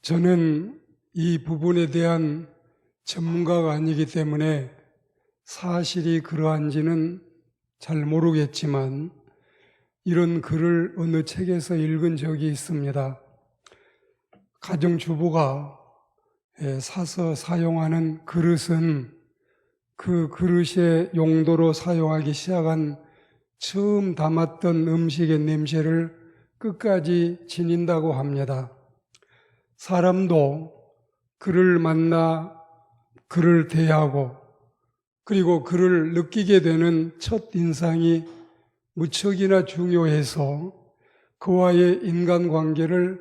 저는 이 부분에 대한 전문가가 아니기 때문에 사실이 그러한지는 잘 모르겠지만 이런 글을 어느 책에서 읽은 적이 있습니다. 가정주부가 사서 사용하는 그릇은 그 그릇의 용도로 사용하기 시작한 처음 담았던 음식의 냄새를 끝까지 지닌다고 합니다. 사람도 그를 만나 그를 대하고 그리고 그를 느끼게 되는 첫 인상이 무척이나 중요해서 그와의 인간관계를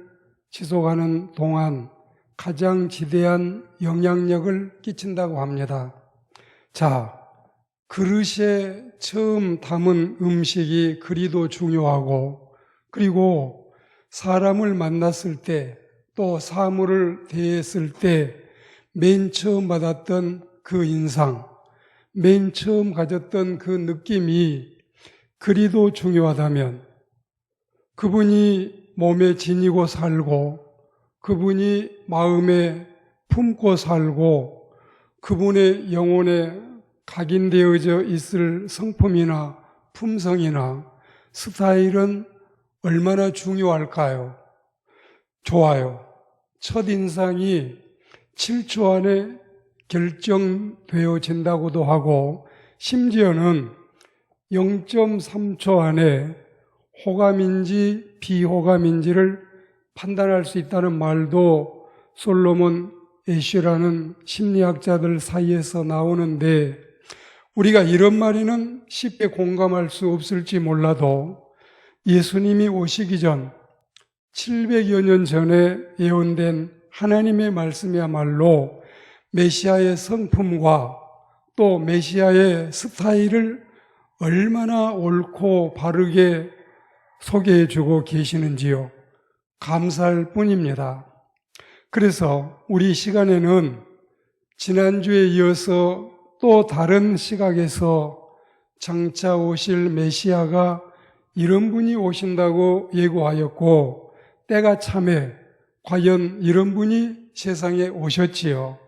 지속하는 동안 가장 지대한 영향력을 끼친다고 합니다. 자, 그릇에 처음 담은 음식이 그리도 중요하고 그리고 사람을 만났을 때 또 사물을 대했을 때 맨 처음 받았던 그 인상, 맨 처음 가졌던 그 느낌이 그리도 중요하다면 그분이 몸에 지니고 살고 그분이 마음에 품고 살고 그분의 영혼에 각인되어져 있을 성품이나 품성이나 스타일은 얼마나 중요할까요? 좋아요. 첫인상이 7초 안에 결정되어진다고도 하고 심지어는 0.3초 안에 호감인지 비호감인지를 판단할 수 있다는 말도 솔로몬 애쉬라는 심리학자들 사이에서 나오는데 우리가 이런 말에는 쉽게 공감할 수 없을지 몰라도 예수님이 오시기 전 700여 년 전에 예언된 하나님의 말씀이야말로 메시아의 성품과 또 메시아의 스타일을 얼마나 옳고 바르게 소개해주고 계시는지요. 감사할 뿐입니다. 그래서 우리 시간에는 지난주에 이어서 또 다른 시각에서 장차 오실 메시아가 이런 분이 오신다고 예고하였고 때가 참에 과연 이런 분이 세상에 오셨지요.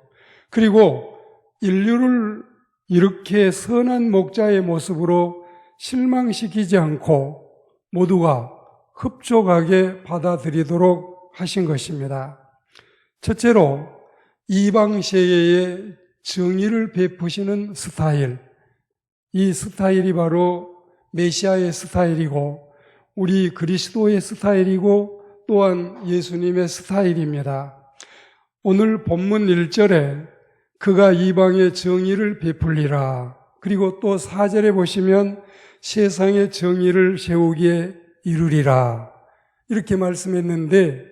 그리고 인류를 이렇게 선한 목자의 모습으로 실망시키지 않고 모두가 흡족하게 받아들이도록 하신 것입니다. 첫째로 이방 세계에 정의를 베푸시는 스타일, 이 스타일이 바로 메시아의 스타일이고 우리 그리스도의 스타일이고 또한 예수님의 스타일입니다. 오늘 본문 1절에 그가 이방의 정의를 베풀리라. 그리고 또 4절에 보시면 세상의 정의를 세우기에 이르리라. 이렇게 말씀했는데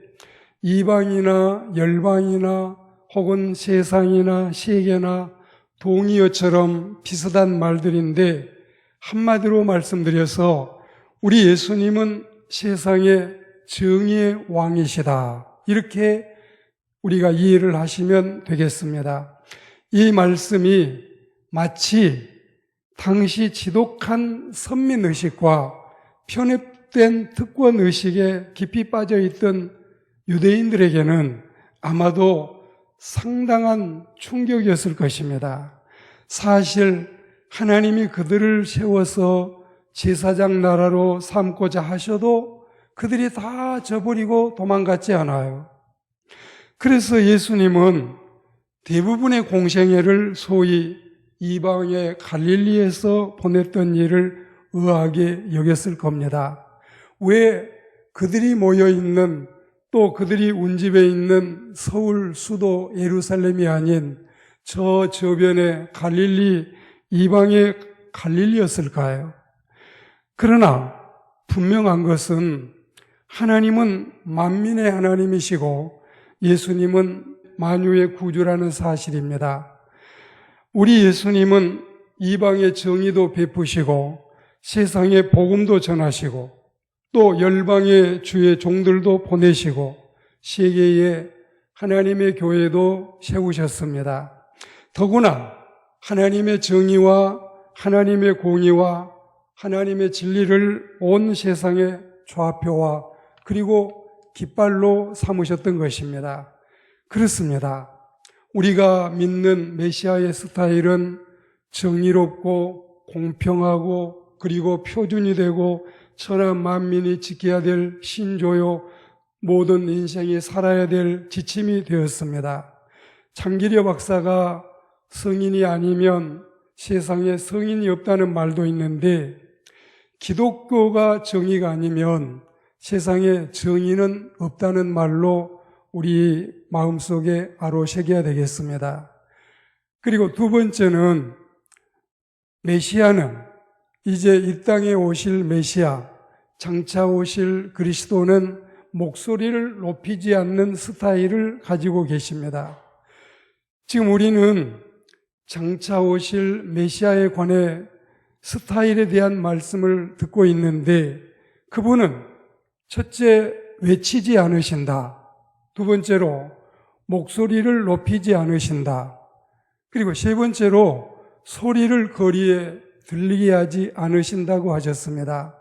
이방이나 열방이나 혹은 세상이나 세계나 동의어처럼 비슷한 말들인데 한마디로 말씀드려서 우리 예수님은 세상의 정의의 왕이시다. 이렇게 우리가 이해를 하시면 되겠습니다. 이 말씀이 마치 당시 지독한 선민의식과 편협된 특권의식에 깊이 빠져있던 유대인들에게는 아마도 상당한 충격이었을 것입니다. 사실 하나님이 그들을 세워서 제사장 나라로 삼고자 하셔도 그들이 다 저버리고 도망갔지 않아요. 그래서 예수님은 대부분의 공생애를 소위 이방의 갈릴리에서 보냈던 일을 의아하게 여겼을 겁니다. 왜 그들이 모여있는 또 그들이 운집에 있는 서울 수도 예루살렘이 아닌 저 저변의 갈릴리 이방의 갈릴리였을까요? 그러나 분명한 것은 하나님은 만민의 하나님이시고 예수님은 만유의 구주라는 사실입니다. 우리 예수님은 이방의 정의도 베푸시고 세상에 복음도 전하시고 또 열방의 주의 종들도 보내시고 세계에 하나님의 교회도 세우셨습니다. 더구나 하나님의 정의와 하나님의 공의와 하나님의 진리를 온 세상의 좌표와 그리고 깃발로 삼으셨던 것입니다. 그렇습니다. 우리가 믿는 메시아의 스타일은 정의롭고 공평하고 그리고 표준이 되고 천하 만민이 지켜야 될 신조요, 모든 인생이 살아야 될 지침이 되었습니다. 창기려 박사가 성인이 아니면 세상에 성인이 없다는 말도 있는데, 기독교가 정의가 아니면 세상에 정의는 없다는 말로 우리 마음속에 아로새겨야 되겠습니다. 그리고 두 번째는, 메시아는, 이제 이 땅에 오실 메시아, 장차 오실 그리스도는 목소리를 높이지 않는 스타일을 가지고 계십니다. 지금 우리는 장차 오실 메시아에 관해 스타일에 대한 말씀을 듣고 있는데, 그분은 첫째, 외치지 않으신다. 두 번째로, 목소리를 높이지 않으신다. 그리고 세 번째로, 소리를 거리에 들리게 하지 않으신다고 하셨습니다.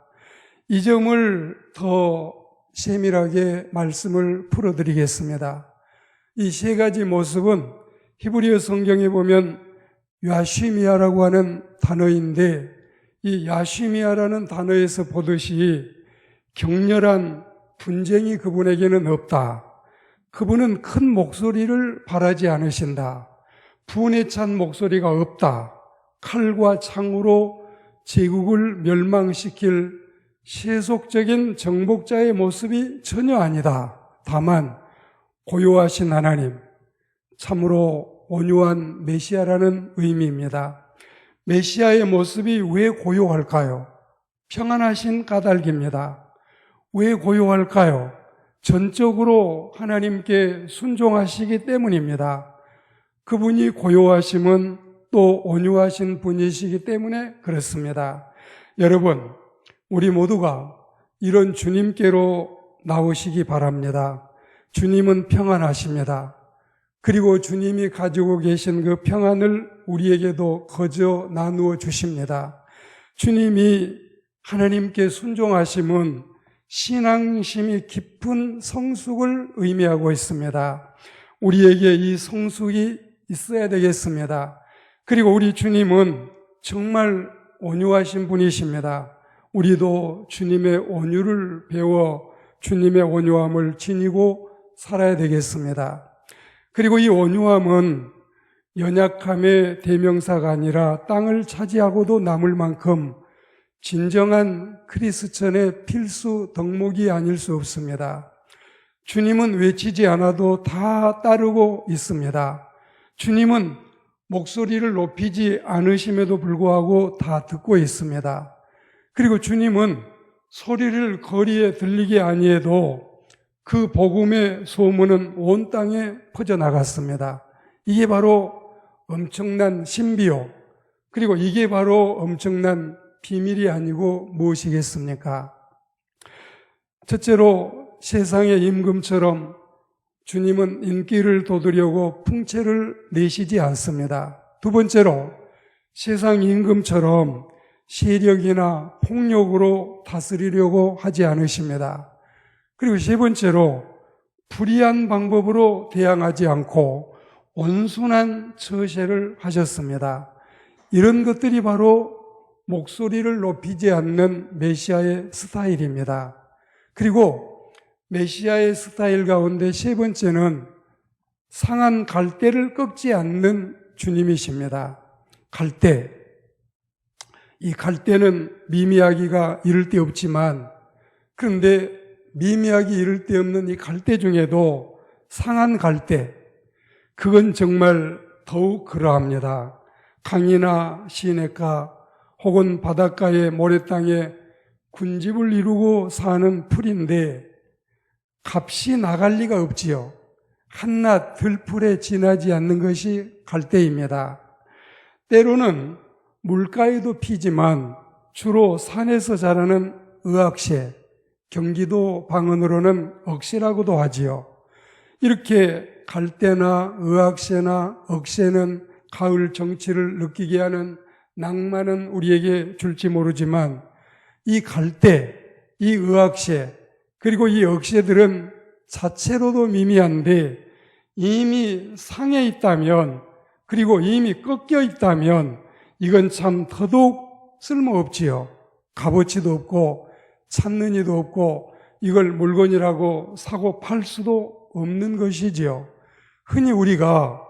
이 점을 더 세밀하게 말씀을 풀어드리겠습니다. 이 세 가지 모습은 히브리어 성경에 보면 야쉬미아라고 하는 단어인데, 이 야쉬미아라는 단어에서 보듯이 격렬한 분쟁이 그분에게는 없다. 그분은 큰 목소리를 바라지 않으신다. 분에 찬 목소리가 없다. 칼과 창으로 제국을 멸망시킬 세속적인 정복자의 모습이 전혀 아니다. 다만 고요하신 하나님, 참으로 온유한 메시아라는 의미입니다. 메시아의 모습이 왜 고요할까요? 평안하신 까닭입니다. 왜 고요할까요? 전적으로 하나님께 순종하시기 때문입니다. 그분이 고요하심은 또 온유하신 분이시기 때문에 그렇습니다. 여러분, 우리 모두가 이런 주님께로 나오시기 바랍니다. 주님은 평안하십니다. 그리고 주님이 가지고 계신 그 평안을 우리에게도 거저 나누어 주십니다. 주님이 하나님께 순종하심은 신앙심이 깊은 성숙을 의미하고 있습니다. 우리에게 이 성숙이 있어야 되겠습니다. 그리고 우리 주님은 정말 온유하신 분이십니다. 우리도 주님의 온유를 배워 주님의 온유함을 지니고 살아야 되겠습니다. 그리고 이 온유함은 연약함의 대명사가 아니라 땅을 차지하고도 남을 만큼 진정한 크리스천의 필수 덕목이 아닐 수 없습니다. 주님은 외치지 않아도 다 따르고 있습니다. 주님은 목소리를 높이지 않으심에도 불구하고 다 듣고 있습니다. 그리고 주님은 소리를 거리에 들리게 아니해도 그 복음의 소문은 온 땅에 퍼져나갔습니다. 이게 바로 엄청난 신비요. 그리고 이게 바로 엄청난 비밀이 아니고 무엇이겠습니까? 첫째로 세상의 임금처럼 주님은 인기를 돋으려고 풍채를 내시지 않습니다. 두 번째로 세상 임금처럼 세력이나 폭력으로 다스리려고 하지 않으십니다. 그리고 세 번째로 불의한 방법으로 대항하지 않고 온순한 처세를 하셨습니다. 이런 것들이 바로 목소리를 높이지 않는 메시아의 스타일입니다. 그리고 메시아의 스타일 가운데 세 번째는 상한 갈대를 꺾지 않는 주님이십니다. 갈대. 이 갈대는 미미하기가 이를 데 없지만, 그런데 미미하기 이를 데 없는 이 갈대 중에도 상한 갈대, 그건 정말 더욱 그러합니다. 강이나 시냇가 혹은 바닷가의 모래땅에 군집을 이루고 사는 풀인데 값이 나갈 리가 없지요. 한낱 들풀에 지나지 않는 것이 갈대입니다. 때로는 물가에도 피지만 주로 산에서 자라는 의악새, 경기도 방언으로는 억새라고도 하지요. 이렇게 갈대나 의악새나 억새는 가을 정취를 느끼게 하는 낭만은 우리에게 줄지 모르지만, 이 갈대, 이 의악새, 그리고 이 억새들은 자체로도 미미한데 이미 상해 있다면, 그리고 이미 꺾여 있다면 이건 참 더더욱 쓸모없지요. 값어치도 없고 찾는 이도 없고 이걸 물건이라고 사고 팔 수도 없는 것이지요. 흔히 우리가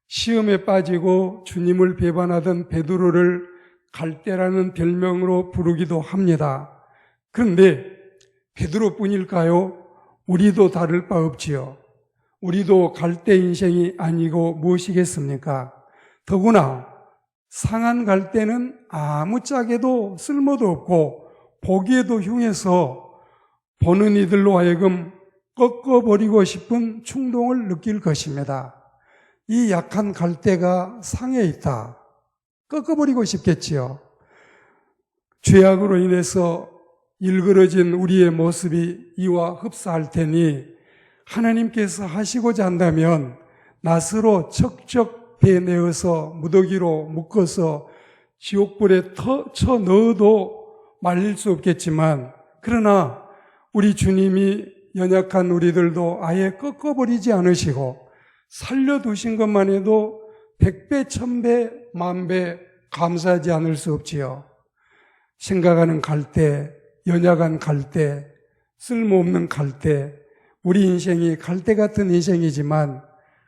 시험에 빠지고 주님을 배반하던 베드로를 갈대라는 별명으로 부르기도 합니다. 그런데 베드로뿐일까요? 우리도 다를 바 없지요. 우리도 갈대 인생이 아니고 무엇이겠습니까? 더구나 상한 갈대는 아무짝에도 쓸모도 없고 보기에도 흉해서 보는 이들로 하여금 꺾어버리고 싶은 충동을 느낄 것입니다. 이 약한 갈대가 상해 있다. 꺾어버리고 싶겠지요. 죄악으로 인해서 일그러진 우리의 모습이 이와 흡사할 테니 하나님께서 하시고자 한다면 낫으로 척척 베내어서 무더기로 묶어서 지옥불에 쳐 넣어도 말릴 수 없겠지만, 그러나 우리 주님이 연약한 우리들도 아예 꺾어버리지 않으시고 살려두신 것만 해도 100배, 1000배, 만배 감사하지 않을 수 없지요. 생각하는 갈대, 연약한 갈대, 쓸모없는 갈대, 우리 인생이 갈대 같은 인생이지만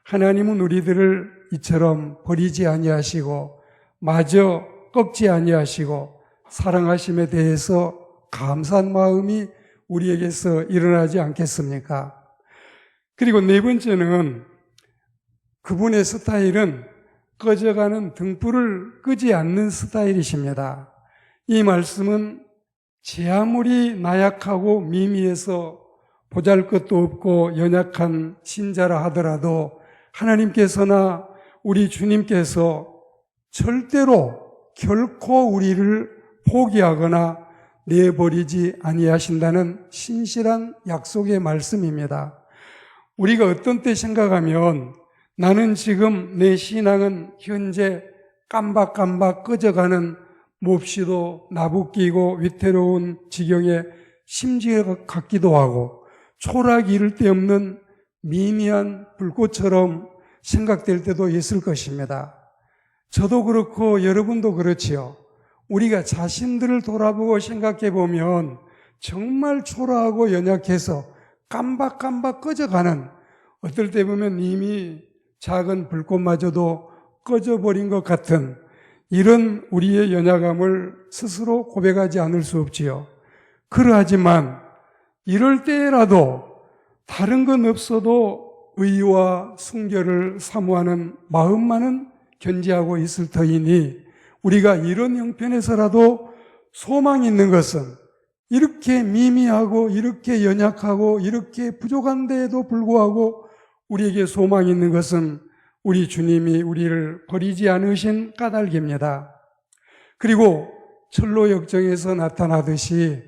하나님은 우리들을 이처럼 버리지 아니하시고 마저 꺾지 아니하시고 사랑하심에 대해서 감사한 마음이 우리에게서 일어나지 않겠습니까? 그리고 네 번째는 그분의 스타일은 꺼져가는 등불을 끄지 않는 스타일이십니다. 이 말씀은 제 아무리 나약하고 미미해서 보잘것도 없고 연약한 신자라 하더라도 하나님께서나 우리 주님께서 절대로 결코 우리를 포기하거나 내버리지 아니하신다는 신실한 약속의 말씀입니다. 우리가 어떤 때 생각하면 나는 지금 내 신앙은 현재 깜박깜박 꺼져가는 몹시도 나부끼고 위태로운 지경에 심지어 같기도 하고 초라하기 이를 데 없는 미미한 불꽃처럼 생각될 때도 있을 것입니다. 저도 그렇고 여러분도 그렇지요. 우리가 자신들을 돌아보고 생각해 보면 정말 초라하고 연약해서 깜박깜박 꺼져가는, 어떨 때 보면 이미 작은 불꽃마저도 꺼져버린 것 같은 이런 우리의 연약함을 스스로 고백하지 않을 수 없지요. 그러하지만 이럴 때라도 다른 건 없어도 의와 순결을 사모하는 마음만은 견지하고 있을 터이니 우리가 이런 형편에서라도 소망이 있는 것은 이렇게 미미하고 이렇게 연약하고 이렇게 부족한 데에도 불구하고 우리에게 소망이 있는 것은 우리 주님이 우리를 버리지 않으신 까닭입니다. 그리고 철로 역정에서 나타나듯이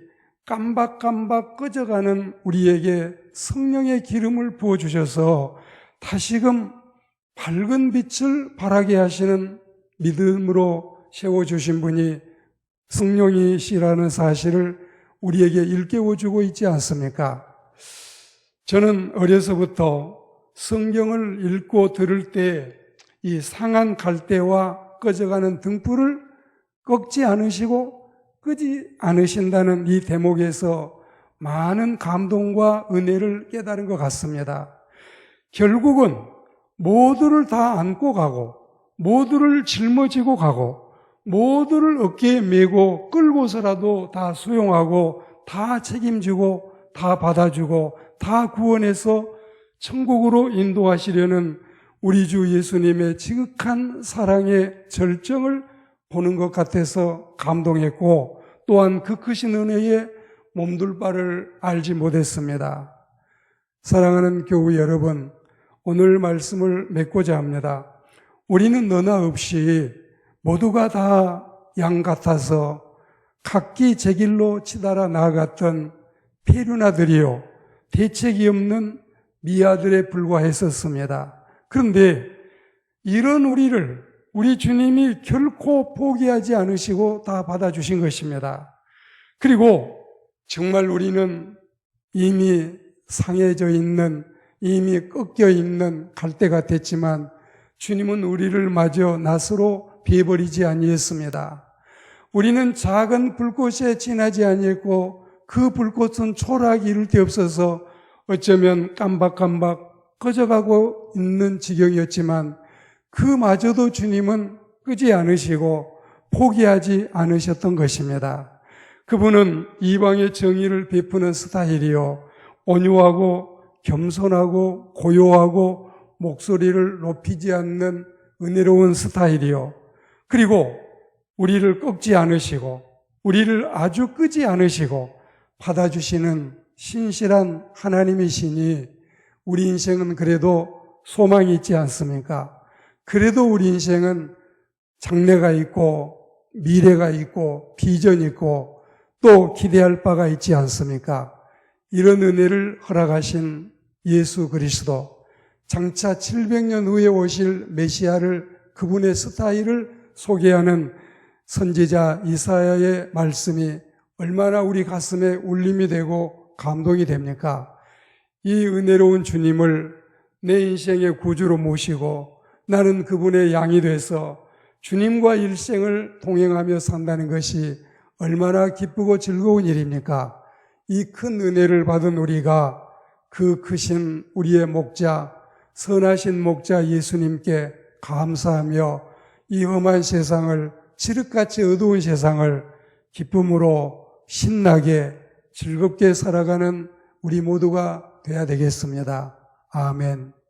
깜박깜박 꺼져가는 우리에게 성령의 기름을 부어주셔서 다시금 밝은 빛을 발하게 하시는 믿음으로 세워주신 분이 성령이시라는 사실을 우리에게 일깨워주고 있지 않습니까? 저는 어려서부터 성경을 읽고 들을 때 이 상한 갈대와 꺼져가는 등불을 꺾지 않으시고 끄지 않으신다는 이 대목에서 많은 감동과 은혜를 깨달은 것 같습니다. 결국은 모두를 다 안고 가고 모두를 짊어지고 가고 모두를 어깨에 메고 끌고서라도 다 수용하고 다 책임지고 다 받아주고 다 구원해서 천국으로 인도하시려는 우리 주 예수님의 지극한 사랑의 절정을 보는 것 같아서 감동했고 또한 그 크신 은혜에 몸둘 바를 알지 못했습니다. 사랑하는 교우 여러분, 오늘 말씀을 맺고자 합니다. 우리는 너나 없이 모두가 다 양 같아서 각기 제 길로 치달아 나아갔던 페류나들이요 대책이 없는 미아들에 불과했었습니다. 그런데 이런 우리를 우리 주님이 결코 포기하지 않으시고 다 받아주신 것입니다. 그리고 정말 우리는 이미 상해져 있는 이미 꺾여 있는 갈대가 됐지만 주님은 우리를 마저 낫으로 비워버리지 아니했습니다. 우리는 작은 불꽃에 지나지 아니했고 그 불꽃은 초라하기 이를 데 없어서 어쩌면 깜박깜박 꺼져가고 있는 지경이었지만 그마저도 주님은 끄지 않으시고 포기하지 않으셨던 것입니다. 그분은 이방의 정의를 베푸는 스타일이요, 온유하고 겸손하고 고요하고 목소리를 높이지 않는 은혜로운 스타일이요, 그리고 우리를 꺾지 않으시고 우리를 아주 끄지 않으시고 받아주시는 신실한 하나님이시니 우리 인생은 그래도 소망이 있지 않습니까? 그래도 우리 인생은 장래가 있고 미래가 있고 비전이 있고 또 기대할 바가 있지 않습니까? 이런 은혜를 허락하신 예수 그리스도, 장차 700년 후에 오실 메시아를, 그분의 스타일을 소개하는 선지자 이사야의 말씀이 얼마나 우리 가슴에 울림이 되고 감동이 됩니까? 이 은혜로운 주님을 내 인생의 구주로 모시고 나는 그분의 양이 돼서 주님과 일생을 동행하며 산다는 것이 얼마나 기쁘고 즐거운 일입니까? 이 큰 은혜를 받은 우리가 그 크신 우리의 목자, 선하신 목자 예수님께 감사하며 이 험한 세상을, 칠흑같이 어두운 세상을 기쁨으로 신나게 즐겁게 살아가는 우리 모두가 되어야 되겠습니다. 아멘.